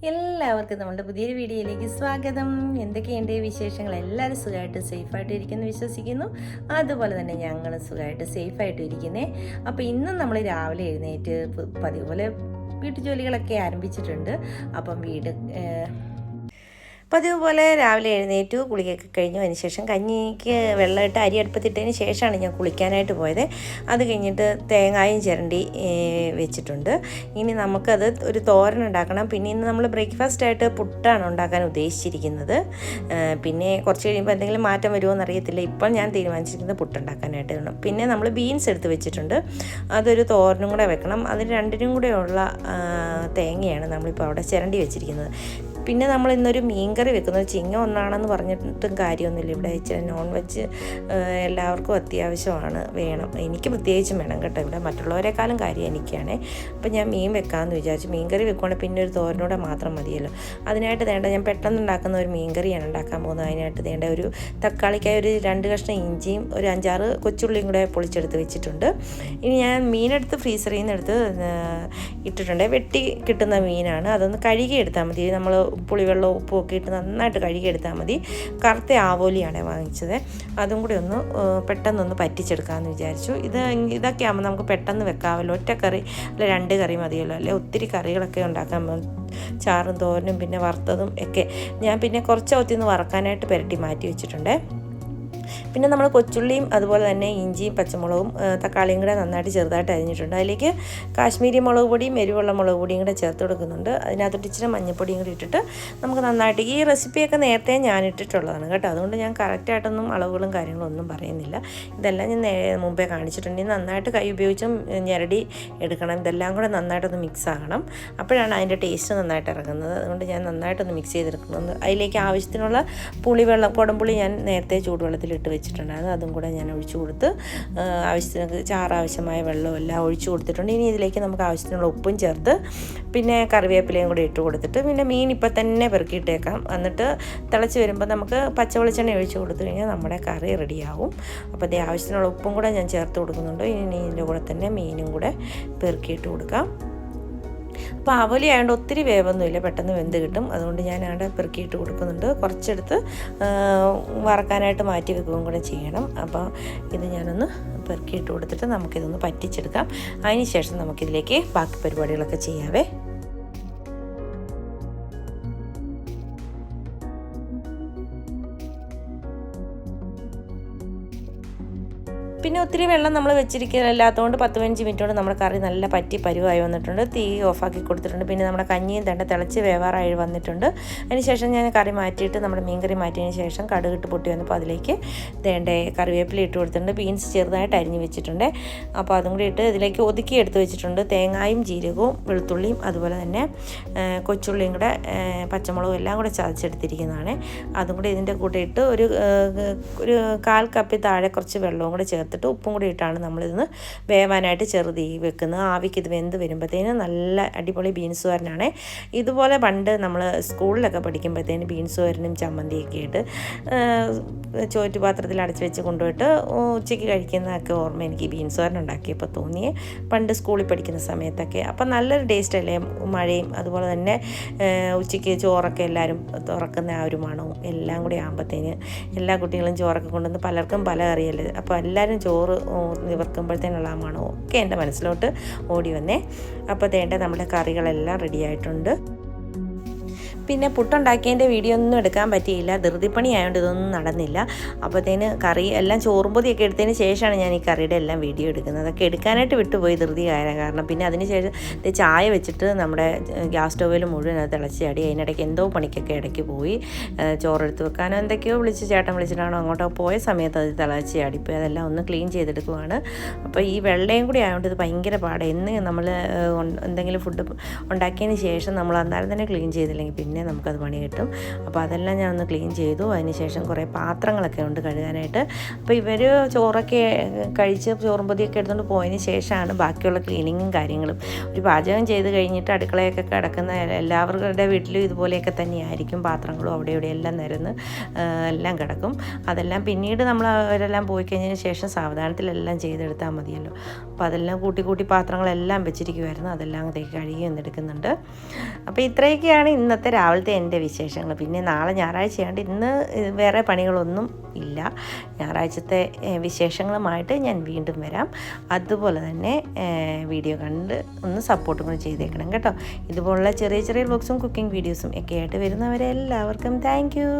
എല്ലാവർക്കും നമ്മുടെ പുതിയൊരു വീഡിയോയിലേക്ക് സ്വാഗതം. എന്തൊക്കെയുണ്ട് വിശേഷങ്ങൾ? എല്ലാവരും സുഖമായിട്ട് സേഫായിട്ട് ഇരിക്കുന്നു വിശ്വസിക്കുന്നു. അതുപോലെ തന്നെ ഞങ്ങൾ സുഖമായിട്ട് സേഫായിട്ട് ഇരിക്കുന്നേ. അപ്പോൾ ഇന്നും നമ്മൾ രാവിലെ എഴുന്നേറ്റ് പതിവ് പോലെ വീട്ടുജോലികളൊക്കെ ആരംഭിച്ചിട്ടുണ്ട്. അപ്പം പതിവ് പോലെ രാവിലെ എഴുന്നേറ്റു, കുളിയൊക്കെ കഴിഞ്ഞു. അതിന് ശേഷം കഞ്ഞിക്ക് വെള്ളമിട്ട് അരി അടുപ്പത്തിട്ടതിന് ശേഷമാണ് ഞാൻ കുളിക്കാനായിട്ട് പോയത്. അത് കഴിഞ്ഞിട്ട് തേങ്ങായും ചിരണ്ടി വെച്ചിട്ടുണ്ട്. ഇനി നമുക്കത് ഒരു തോരൻ ഉണ്ടാക്കണം. പിന്നെ ഇന്ന് നമ്മൾ ബ്രേക്ക്ഫാസ്റ്റായിട്ട് പുട്ടാണ് ഉണ്ടാക്കാൻ ഉദ്ദേശിച്ചിരിക്കുന്നത്. പിന്നെ കുറച്ച് കഴിയുമ്പോൾ എന്തെങ്കിലും മാറ്റം വരുമോ എന്നറിയത്തില്ല. ഇപ്പോൾ ഞാൻ തീരുമാനിച്ചിരിക്കുന്നത് പുട്ടുണ്ടാക്കാനായിട്ട് വേണം. പിന്നെ നമ്മൾ ബീൻസ് എടുത്ത് വെച്ചിട്ടുണ്ട്, അതൊരു തോരനും കൂടെ വെക്കണം. അതിന് രണ്ടിനും കൂടെയുള്ള തേങ്ങയാണ് നമ്മളിപ്പോൾ അവിടെ ചിരണ്ടി വെച്ചിരിക്കുന്നത്. പിന്നെ നമ്മൾ ഇന്നൊരു മീൻകറി വെക്കുന്നത് ചിങ്ങ ഒന്നാണെന്ന് പറഞ്ഞിട്ടും കാര്യമൊന്നുമില്ല. ഇവിടെ ഇച്ചിരി നോൺ വെജ് എല്ലാവർക്കും അത്യാവശ്യമാണ്, വേണം. എനിക്ക് പ്രത്യേകിച്ചും വേണം കേട്ടോ. ഇവിടെ മറ്റുള്ളവരെക്കാളും കാര്യം എനിക്കാണ്. അപ്പം ഞാൻ മീൻ വെക്കാമെന്ന് വിചാരിച്ചു. മീൻകറി വെക്കുവാണെങ്കിൽ പിന്നെ ഒരു തോരനൂടെ മാത്രം മതിയല്ലോ. അതിനായിട്ട് ഞാൻ പെട്ടെന്ന് ഉണ്ടാക്കുന്ന ഒരു മീൻകറിയാണ് ഉണ്ടാക്കാൻ പോകുന്നത്. അതിനായിട്ട് ഒരു തക്കാളിക്കായി ഒരു 2 കഷ്ണം ഇഞ്ചിയും ഒരു 5-6 കൊച്ചുള്ളിയും കൂടെ പൊളിച്ചെടുത്ത് വെച്ചിട്ടുണ്ട്. ഇനി ഞാൻ മീനെടുത്ത് ഫ്രീസറിൽ നിന്ന് എടുത്ത് ഇട്ടിട്ടുണ്ട്. വെട്ടി കിട്ടുന്ന മീനാണ്. അതൊന്ന് കഴുകി എടുത്താൽ മതി. നമ്മൾ പുളിവെള്ളം ഉപ്പും ഒക്കെ ഇട്ട് നന്നായിട്ട് കഴുകിയെടുത്താൽ മതി. കറുത്ത ആവോലിയാണ് വാങ്ങിച്ചത്. അതും കൂടി ഒന്ന് പെട്ടെന്നൊന്ന് പറ്റിച്ചെടുക്കാമെന്ന് വിചാരിച്ചു. ഇതൊക്കെ ആകുമ്പോൾ നമുക്ക് പെട്ടെന്ന് വെക്കാമല്ലോ. ഒറ്റ കറി അല്ല 2 കറി മതിയല്ലോ. അല്ലെ ഒത്തിരി കറികളൊക്കെ ഉണ്ടാക്കാൻ, ചാറും തോരനും പിന്നെ വറുത്തതും ഒക്കെ. ഞാൻ പിന്നെ കുറച്ച് ഒത്തിന്ന് വറക്കാനായിട്ട് പുരട്ടി മാറ്റി വെച്ചിട്ടുണ്ട്. പിന്നെ നമ്മൾ കൊച്ചുള്ളിയും അതുപോലെ തന്നെ ഇഞ്ചിയും പച്ചമുളകും തക്കാളിയും കൂടെ നന്നായിട്ട് ചെറുതായിട്ട് അരിഞ്ഞിട്ടുണ്ട്. അതിലേക്ക് കാശ്മീരി മുളക് പൊടിയും എരിവുള്ള മുളക് പൊടിയും കൂടെ ചേർത്ത് കൊടുക്കുന്നുണ്ട്. അതിനകത്തോട്ട് ഇച്ചിരി മഞ്ഞൾപ്പൊടിയും കൂടി ഇട്ടിട്ട് നമുക്ക് നന്നായിട്ട്, ഈ റെസിപ്പിയൊക്കെ നേരത്തെ ഞാൻ ഇട്ടിട്ടുള്ളതാണ് കേട്ടോ. അതുകൊണ്ട് ഞാൻ കറക്റ്റായിട്ടൊന്നും അളവുകളും കാര്യങ്ങളും ഒന്നും പറയുന്നില്ല. ഇതെല്ലാം ഞാൻ മുമ്പേ കാണിച്ചിട്ടുണ്ട്. ഇനി നന്നായിട്ട് കൈ ഉപയോഗിച്ചും ഞെരടി എടുക്കണം. ഇതെല്ലാം കൂടെ നന്നായിട്ടൊന്ന് മിക്സ് ആകണം. അപ്പോഴാണ് അതിൻ്റെ ടേസ്റ്റ് നന്നായിട്ട് ഇറങ്ങുന്നത്. അതുകൊണ്ട് ഞാൻ നന്നായിട്ടൊന്ന് മിക്സ് ചെയ്തെടുക്കുന്നത്. അതിലേക്ക് ആവശ്യത്തിനുള്ള പുളിവെള്ളം, കുടംപുളി ഞാൻ നേരത്തെ ചൂടുവെള്ളത്തിലിട്ട് വെച്ചിട്ടുണ്ടായിരുന്നു. അതും കൂടെ ഞാൻ ഒഴിച്ചു കൊടുത്ത് ആവശ്യത്തിന് ചാറ് ആവശ്യമായ വെള്ളവും എല്ലാം ഒഴിച്ചു കൊടുത്തിട്ടുണ്ട്. ഇനി ഇതിലേക്ക് നമുക്ക് ആവശ്യത്തിനുള്ള ഉപ്പും ചേർത്ത് പിന്നെ കറിവേപ്പിലയും കൂടെ ഇട്ട് കൊടുത്തിട്ട് പിന്നെ മീൻ ഇപ്പം തന്നെ പെറുക്കിയിട്ടേക്കാം. എന്നിട്ട് തിളച്ച് വരുമ്പോൾ നമുക്ക് പച്ചവെളിച്ചെണ്ണ ഒഴിച്ച് കൊടുത്തു കഴിഞ്ഞാൽ നമ്മുടെ കറി റെഡിയാവും. അപ്പോൾ അതേ ആവശ്യത്തിനുള്ള ഉപ്പും കൂടെ ഞാൻ ചേർത്ത് കൊടുക്കുന്നുണ്ട്. ഇനി ഇതിൻ്റെ കൂടെ തന്നെ മീനും കൂടെ പെറുക്കിയിട്ട് കൊടുക്കാം. അപ്പോൾ ആവോലി ആയതുകൊണ്ട് ഒത്തിരി വേവൊന്നുമില്ല, പെട്ടെന്ന് വെന്ത് കിട്ടും. അതുകൊണ്ട് ഞാൻ അവിടെ പെറുക്കിയിട്ട് കൊടുക്കുന്നുണ്ട്. കുറച്ചെടുത്ത് വറക്കാനായിട്ട് മാറ്റി വെക്കുകയും കൂടെ ചെയ്യണം. അപ്പോൾ ഇത് ഞാനൊന്ന് പെറുക്കിയിട്ട് കൊടുത്തിട്ട് നമുക്കിതൊന്ന് പറ്റിച്ചെടുക്കാം. അതിന് ശേഷം നമുക്കിതിലേക്ക് ബാക്കി പരിപാടികളൊക്കെ ചെയ്യാവേ. പിന്നെ ഒത്തിരി വെള്ളം നമ്മൾ വെച്ചിരിക്കില്ലാത്തതുകൊണ്ട് 10-15 മിനിറ്റോടെ നമ്മുടെ കറി നല്ല പറ്റി പരുവായി വന്നിട്ടുണ്ട്. തീ ഓഫാക്കി കൊടുത്തിട്ടുണ്ട്. പിന്നെ നമ്മുടെ കഞ്ഞിയും തിളച്ച് വേവാറായി വന്നിട്ടുണ്ട്. അതിനുശേഷം ഞാൻ കറി മാറ്റിയിട്ട് നമ്മുടെ മീൻകറി മാറ്റിയതിന് ശേഷം കടുകിട്ട് പൊട്ടി വന്നപ്പോൾ അതിലേക്ക് കറിവേപ്പില ഇട്ട് കൊടുത്തിട്ടുണ്ട്. ബീൻസ് ചെറുതായിട്ട് അരിഞ്ഞ് വെച്ചിട്ടുണ്ട്. അപ്പോൾ അതും കൂടി ഇട്ട് ഇതിലേക്ക് ഒതുക്കി എടുത്ത് വെച്ചിട്ടുണ്ട്. തേങ്ങായും ജീരകവും വെളുത്തുള്ളിയും അതുപോലെ തന്നെ കൊച്ചുള്ളിയും കൂടെ പച്ചമുളകും എല്ലാം കൂടെ ചതച്ചെടുത്തിരിക്കുന്നതാണ്. അതും കൂടി ഇതിൻ്റെ കൂടെ ഇട്ട് ഒരു 1/4 കപ്പിൽ താഴെ കുറച്ച് വെള്ളവും കൂടെ ചേർത്തിട്ട് ഉപ്പും കൂടി ഇട്ടാണ് നമ്മളിതൊന്ന് വേവാനായിട്ട് ചെറുതീ വെക്കുന്നത്. ആവിക്ക് ഇത് വെന്ത് വരുമ്പോഴത്തേന് നല്ല അടിപൊളി ബീൻസ് തോരനാണ്. ഇതുപോലെ പണ്ട് നമ്മൾ സ്കൂളിലൊക്കെ പഠിക്കുമ്പോഴത്തേന് ബീൻസ് തോരനും ചമ്മന്തിയൊക്കെ ആയിട്ട് ചോറ്റുപാത്രത്തിൽ അടച്ച് വെച്ച് കൊണ്ടുപോയിട്ട് ഉച്ചയ്ക്ക് കഴിക്കുന്നതൊക്കെ ഓർമ്മ എനിക്ക് ബീൻസ് തോരൻ ഉണ്ടാക്കിയപ്പോൾ തോന്നിയേ, പണ്ട് സ്കൂളിൽ പഠിക്കുന്ന സമയത്തൊക്കെ. അപ്പം നല്ലൊരു ടേസ്റ്റ് അല്ലേ. മഴയും അതുപോലെ തന്നെ ഉച്ചയ്ക്ക് ചോറൊക്കെ എല്ലാവരും തുറക്കുന്ന ആ ഒരു മണവും എല്ലാം കൂടി ആകുമ്പോഴത്തേന് എല്ലാ കുട്ടികളും ചോറൊക്കെ കൊണ്ടുവന്ന് പലർക്കും പല കറിയല്ലേ. അപ്പോൾ എല്ലാവരും ചോറ് നിവർക്കുമ്പോഴത്തേനുള്ള ആ മണവും ഒക്കെ എൻ്റെ മനസ്സിലോട്ട് ഓടി വന്നേ. അപ്പോൾ നമ്മുടെ കറികളെല്ലാം റെഡി ആയിട്ടുണ്ട്. പിന്നെ പുട്ടുണ്ടാക്കിയതിൻ്റെ വീഡിയോ ഒന്നും എടുക്കാൻ പറ്റിയില്ല, ധൃതിപ്പണി ആയതുകൊണ്ട് ഇതൊന്നും നടന്നില്ല. അപ്പോഴത്തേന് കറി എല്ലാം ചോറും പൊതിയൊക്കെ എടുത്തതിന് ശേഷമാണ് ഞാൻ ഈ കറിയുടെ എല്ലാം വീഡിയോ എടുക്കുന്നത്. അതൊക്കെ എടുക്കാനായിട്ട് വിട്ടുപോയി ധൃതി കാരണം. പിന്നെ അതിന് ശേഷം ചായ വെച്ചിട്ട് നമ്മുടെ ഗ്യാസ് സ്റ്റോവിൽ മുഴുവൻ അത് തിളച്ച് ചാടി. അതിനിടയ്ക്ക് എന്തോ പണിക്കൊക്കെ ഇടയ്ക്ക് പോയി. ചോറെടുത്ത് വെക്കാനോ എന്തൊക്കെയോ ചേട്ടൻ വിളിച്ചിട്ടാണോ അങ്ങോട്ടോ പോയ സമയത്ത് അത് തിളച്ച് ചാടിപ്പോയി. അതെല്ലാം ഒന്ന് ക്ലീൻ ചെയ്തെടുക്കുവാണ്. അപ്പോൾ ഈ വെള്ളയും കൂടി ആയതുകൊണ്ട് ഇത് ഭയങ്കര പാടാണ്. എന്ന് നമ്മൾ എന്തെങ്കിലും ഫുഡ് ഉണ്ടാക്കിയതിന് ശേഷം നമ്മൾ അന്നേരം തന്നെ ക്ലീൻ ചെയ്തില്ലെങ്കിൽ പിന്നെ പിന്നെ നമുക്കത് പണി കിട്ടും. അപ്പോൾ അതെല്ലാം ഞാൻ ഒന്ന് ക്ലീൻ ചെയ്തു. അതിനുശേഷം കുറേ പാത്രങ്ങളൊക്കെ ഉണ്ട് കഴുകാനായിട്ട്. അപ്പോൾ ഇവർ ചോറൊക്കെ കഴിച്ച് ചോറും പൊതിയൊക്കെ എടുത്തുകൊണ്ട് പോയതിന് ശേഷമാണ് ബാക്കിയുള്ള ക്ലീനിങ്ങും കാര്യങ്ങളും. ഒരു പാചകം ചെയ്ത് കഴിഞ്ഞിട്ട് അടുക്കളയൊക്കെ കിടക്കുന്ന എല്ലാവരുടെ വീട്ടിലും ഇതുപോലെയൊക്കെ തന്നെയായിരിക്കും. പാത്രങ്ങളും അവിടെ ഇവിടെ എല്ലാം നിരന്ന് എല്ലാം കിടക്കും. അതെല്ലാം പിന്നീട് അവരെല്ലാം പോയി കഴിഞ്ഞതിന് ശേഷം സാവധാനത്തിലെല്ലാം ചെയ്തെടുത്താൽ മതിയല്ലോ. അപ്പോൾ അതെല്ലാം കൂട്ടി പാത്രങ്ങളെല്ലാം വെച്ചിരിക്കുമായിരുന്നു. അതെല്ലാം അതേക്ക് കഴുകി വന്നെടുക്കുന്നുണ്ട്. അപ്പോൾ ഇത്രയൊക്കെയാണ് ഇന്നത്തെ രാവിലത്തെ എൻ്റെ വിശേഷങ്ങൾ. പിന്നെ നാളെ ഞായറാഴ്ചയാണ്ട് ഇന്ന് വേറെ പണികളൊന്നും ഇല്ല. ഞായറാഴ്ചത്തെ വിശേഷങ്ങളുമായിട്ട് ഞാൻ വീണ്ടും വരാം. അതുപോലെ തന്നെ വീഡിയോ കണ്ട് ഒന്ന് സപ്പോർട്ടും കൂടി ചെയ്തേക്കണം കേട്ടോ. ഇതുപോലുള്ള ചെറിയ വ്ലോഗ്സും കുക്കിംഗ് വീഡിയോസും ഒക്കെ ആയിട്ട് വരുന്നവരെ എല്ലാവർക്കും താങ്ക് യു.